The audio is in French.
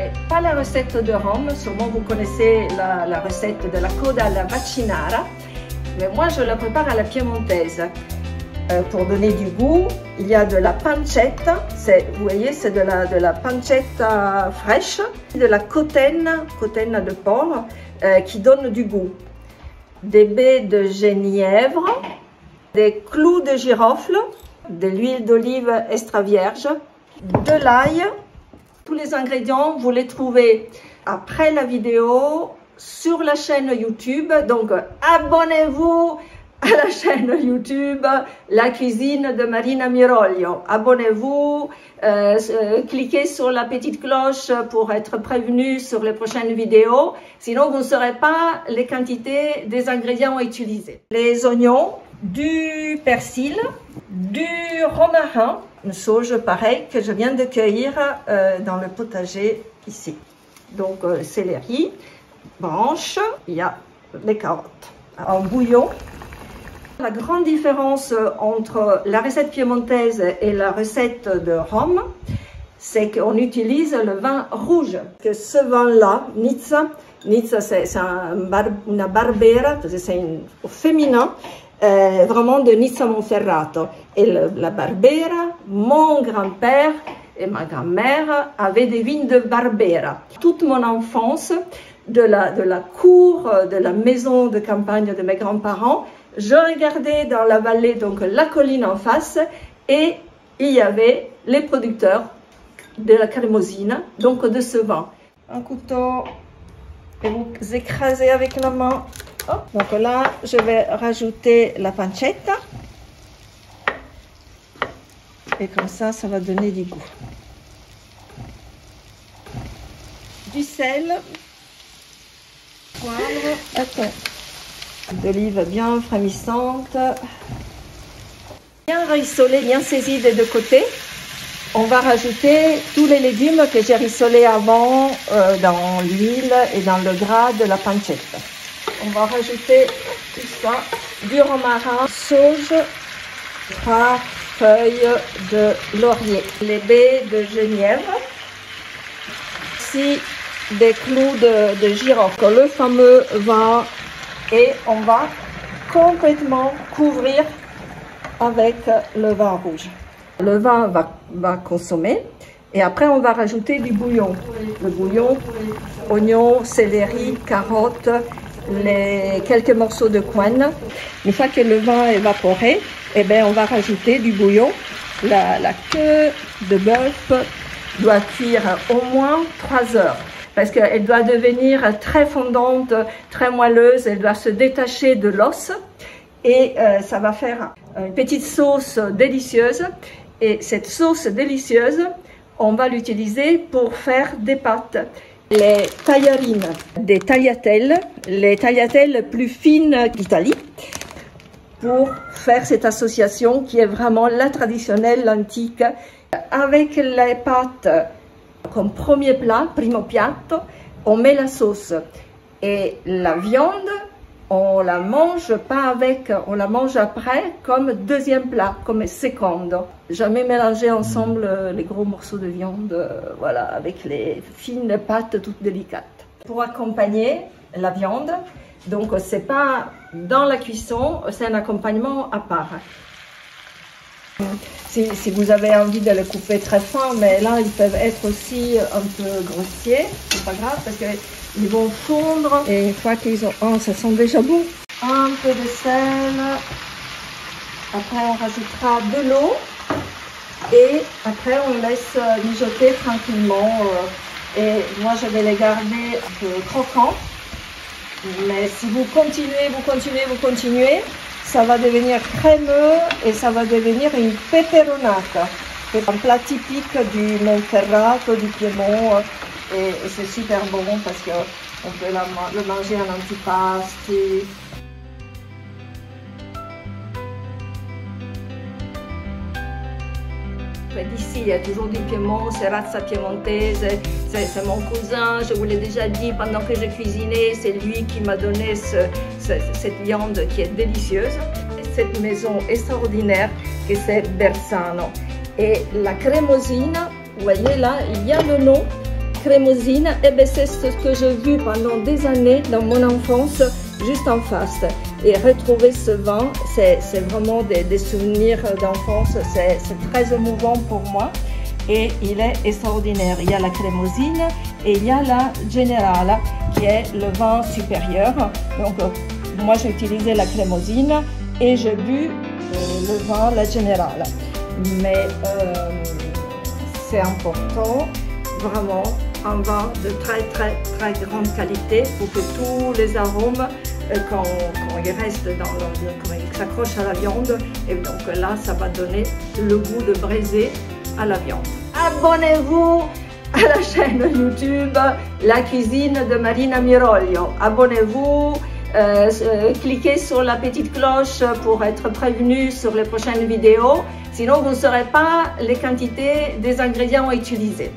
préparer pas la recette de Rome, sûrement vous connaissez la recette de la coda alla vaccinara, mais moi je la prépare à la piémontaise. Pour donner du goût, il y a de la pancetta, vous voyez c'est de la pancetta fraîche, de la cotenne de porc qui donne du goût, des baies de genièvre, des clous de girofle, de l'huile d'olive extra vierge, de l'ail. Tous les ingrédients, vous les trouvez après la vidéo sur la chaîne YouTube. Donc, abonnez-vous à la chaîne YouTube La Cuisine de Marina Miroglio. Abonnez-vous, cliquez sur la petite cloche pour être prévenu sur les prochaines vidéos. Sinon, vous ne saurez pas les quantités des ingrédients utilisés. Les oignons, du persil, du romarin, une sauge pareille que je viens de cueillir dans le potager ici. Donc céleri, branches, il y a les carottes. En bouillon, la grande différence entre la recette piémontaise et la recette de Rome, c'est qu'on utilise le vin rouge. Que ce vin-là, Nizza c'est una barbera, c'est au féminin, vraiment de Nizza Monferrato. Et la Barbera, mon grand-père et ma grand-mère avaient des vignes de Barbera. Toute mon enfance, de la cour, de la maison de campagne de mes grands-parents, je regardais dans la vallée, donc la colline en face, et il y avait les producteurs de la Cremosina, donc de ce vin. Un couteau, et vous écrasez avec la main. Donc là, je vais rajouter la pancetta. Et comme ça, ça va donner du goût. Du sel. Poivre. Attends. D'olive bien frémissante. Bien rissolé, bien saisi des deux côtés. On va rajouter tous les légumes que j'ai rissolés avant dans l'huile et dans le gras de la pancetta. On va rajouter tout ça, du romarin, sauge, 3 feuilles de laurier, les baies de genièvre, ici des clous de girofle, le fameux vin, et on va complètement couvrir avec le vin rouge. Le vin va consommer et après on va rajouter du bouillon. Le bouillon, oignons, céleri, carottes, quelques morceaux de couenne. Une fois que le vin est évaporé, eh bien, on va rajouter du bouillon. La queue de bœuf doit cuire au moins 3 heures parce qu'elle doit devenir très fondante, très moelleuse, elle doit se détacher de l'os et ça va faire une petite sauce délicieuse. Et cette sauce délicieuse, on va l'utiliser pour faire des pâtes. Les tagliarines, des tagliatelles, les tagliatelles plus fines d'Italie, pour faire cette association qui est vraiment la traditionnelle, l'antique. Avec les pâtes comme premier plat, primo piatto, on met la sauce. Et la viande, on la mange pas avec, on la mange après comme deuxième plat, comme secondo. Jamais mélanger ensemble les gros morceaux de viande, voilà, avec les fines pâtes toutes délicates. Pour accompagner la viande, donc c'est pas dans la cuisson, c'est un accompagnement à part. Si vous avez envie de le couper très fin, mais là ils peuvent être aussi un peu grossiers, c'est pas grave parce qu'ils vont fondre. Et une fois qu'ils ont, oh, ça sent déjà bon. Un peu de sel. Après on rajoutera de l'eau et après on laisse mijoter tranquillement. Et moi je vais les garder un peu croquants. Mais si vous continuez, ça va devenir crémeux et ça va devenir une peperonata. C'est un plat typique du Monferrato, du Piémont, et c'est super bon parce qu'on peut le manger en antipasti. D'ici, il y a toujours du Piémont, c'est razza piemontese, c'est mon cousin, je vous l'ai déjà dit pendant que je cuisinais, c'est lui qui m'a donné cette viande qui est délicieuse. Cette maison extraordinaire que c'est Bersano. Et la Cremosina, vous voyez là, il y a le nom crémosine, et bien c'est ce que j'ai vu pendant des années dans mon enfance, juste en face. Et retrouver ce vin, c'est vraiment des souvenirs d'enfance, c'est très émouvant pour moi. Et il est extraordinaire. Il y a la crémosine et il y a la Generala qui est le vin supérieur. Donc moi j'ai utilisé la crémosine et j'ai bu le vin, la Generala. Mais c'est important, vraiment, un vin de très grande qualité pour que tous les arômes, quand ils restent quand ils s'accrochent à la viande, et donc là ça va donner le goût de braisé à la viande. Abonnez-vous à la chaîne YouTube La Cuisine de Marina Miroglio. Abonnez-vous, cliquez sur la petite cloche pour être prévenu sur les prochaines vidéos. Sinon, vous ne saurez pas les quantités des ingrédients utilisés.